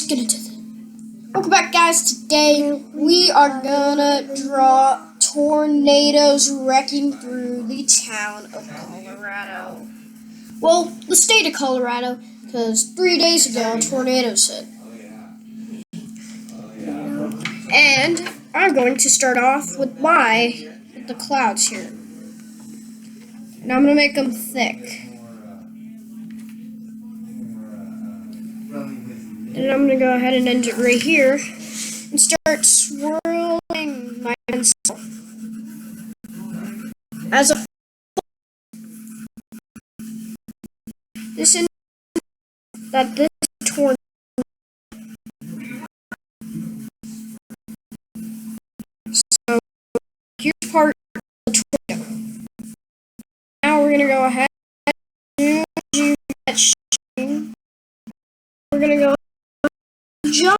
Let's get into it. Welcome back, guys. Today we are gonna draw tornadoes wrecking through the town of Colorado. Well, the state of Colorado, because 3 days ago tornadoes hit. And I'm going to start off with the clouds here. And I'm gonna make them thick. And I'm gonna go ahead and end it right here and start swirling my pencil. As a this in that this tornado. So here's part of the tornado. Now we're gonna go ahead and do that shading. We're gonna go jump.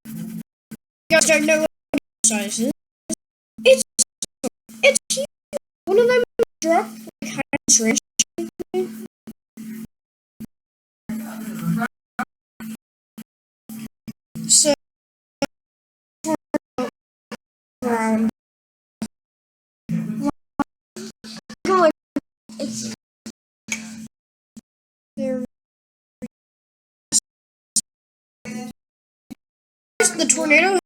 You guys don't know what size is. It's cute. One of them dropped like Heinz Ranch. So around like it's there. The tornado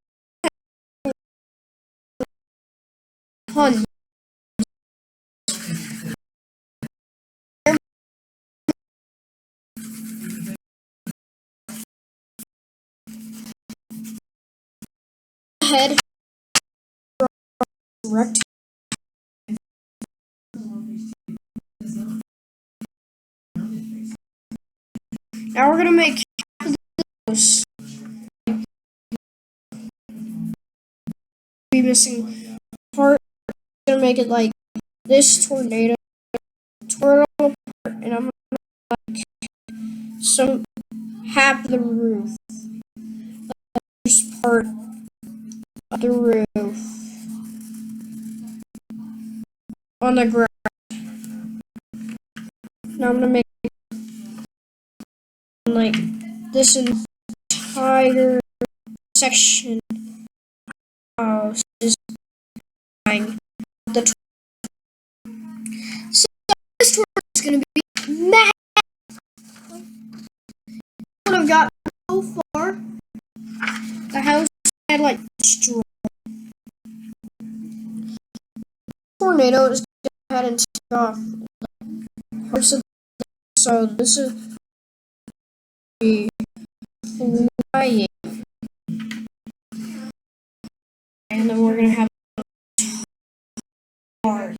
tons. Head wrecked. Now we're gonna make those. Be missing part. Gonna make it like this tornado part, and I'm gonna like some half the roof. This part of the roof on the ground. Now I'm gonna make like this entire section house is fine. The so this tour is gonna be mad. I've got so far. The house had like straw. Tornado is gonna go ahead and take off parts of the, so this is be flying, and then we're gonna have hard.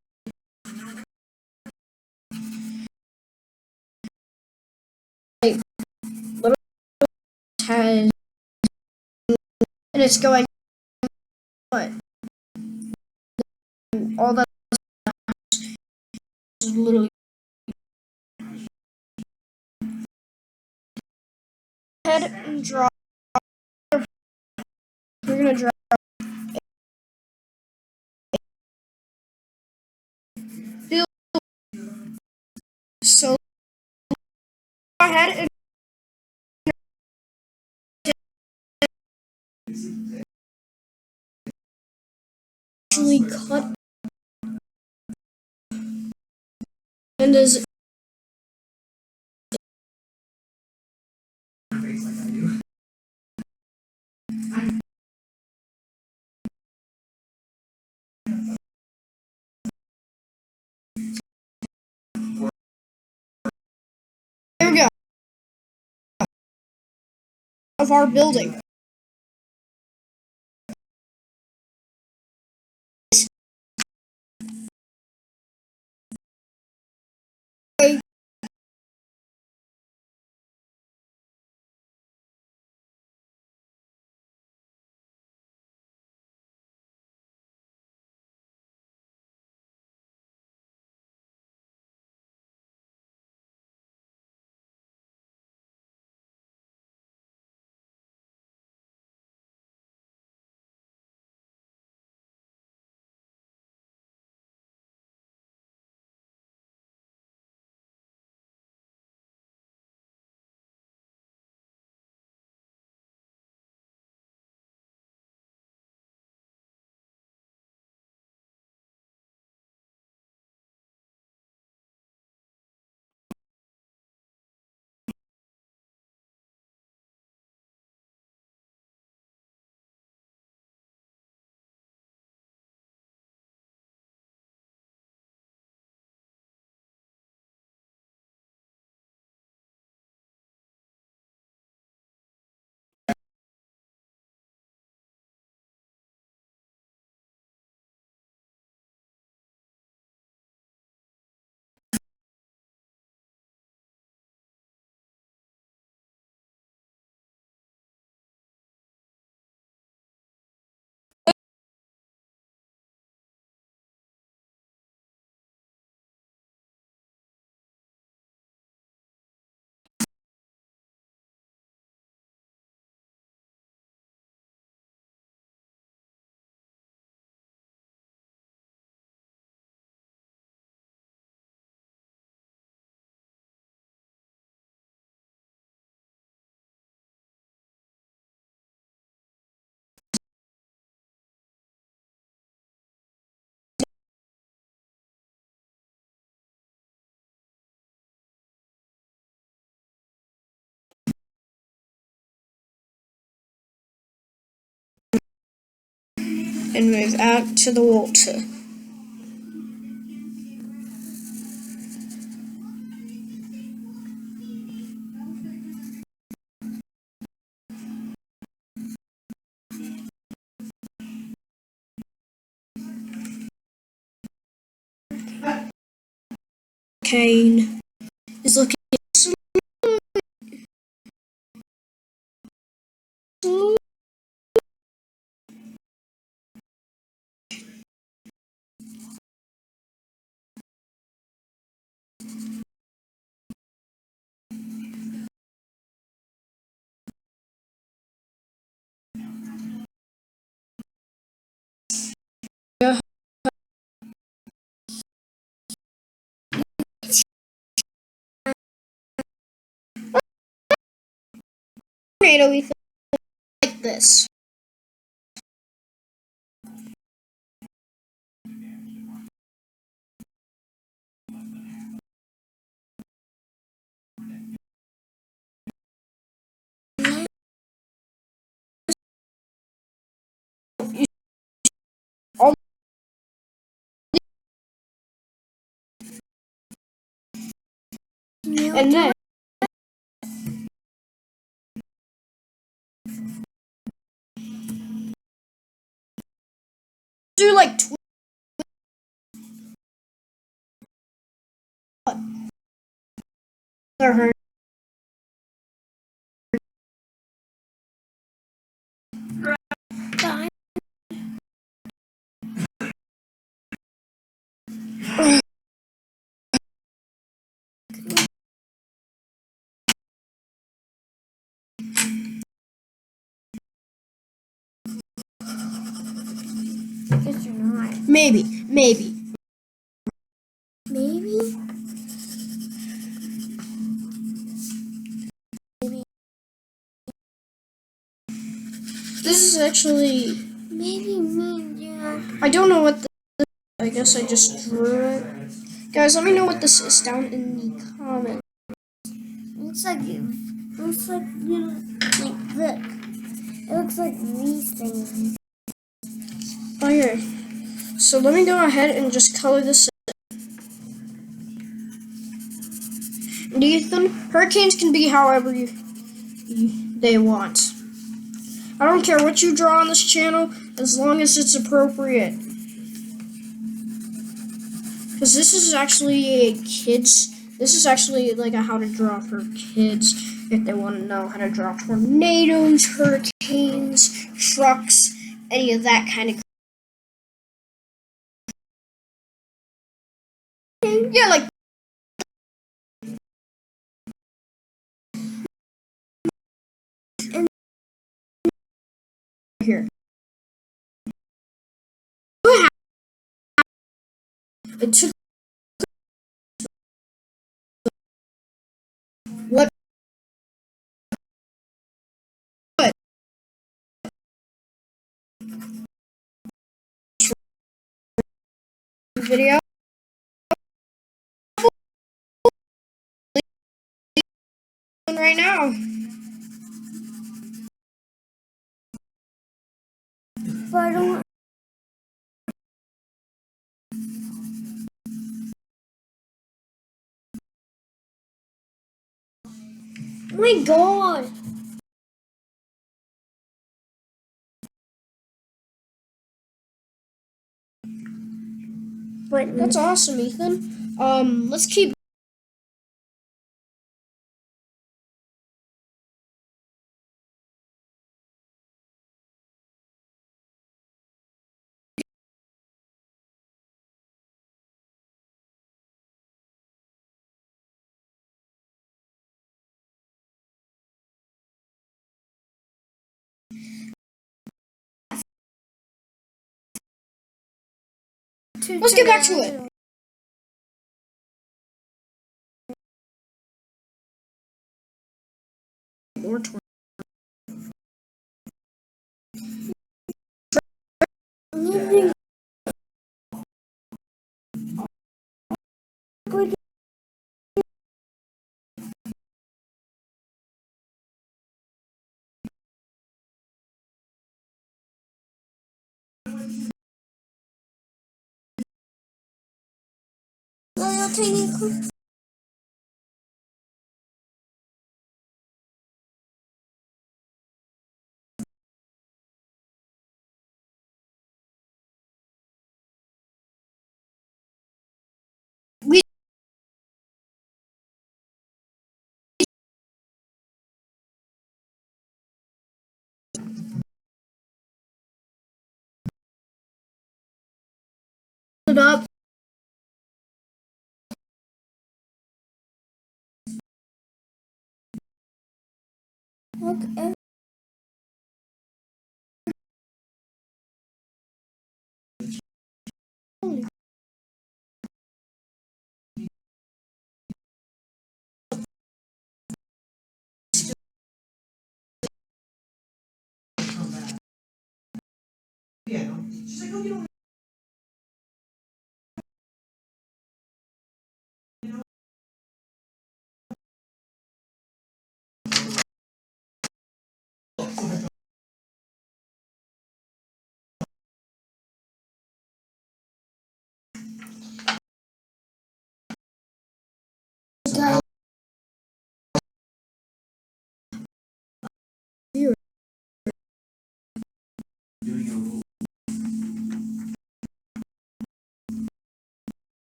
Like little has, and it's going what all that is literally head and draw. We're gonna draw build. So go ahead and actually cut and as there we go of our building. and move out to the water. Kane is looking slow. Tornado we like this. And then do like her. Guess you're not. Maybe. Maybe? This is actually. Maybe me, yeah. I don't know what this is. I guess I just drew it. Guys, let me know what this is down in the comments. Looks like little, like, look. It looks like these things. Okay. So let me go ahead and just color this in. And Ethan, hurricanes can be however they want. I don't care what you draw on this channel, as long as it's appropriate. Because this is actually this is actually like a how to draw for kids, if they want to know how to draw tornadoes, hurricanes, trucks, any of that kind of. Yeah, like. Here. It took what video right now. But I don't. Oh my god! But That's awesome, Ethan. Let's keep. Let's get back to it. More little tiny clip. We it up. Look at guys.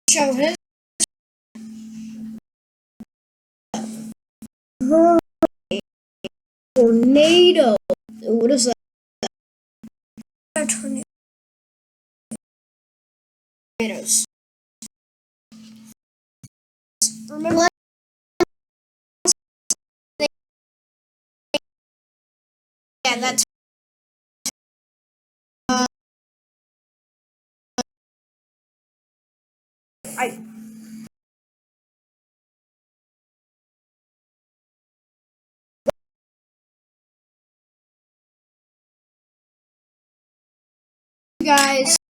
Show his tornado. What is that? Tornadoes. Remember? Yeah, that's. I. Guys.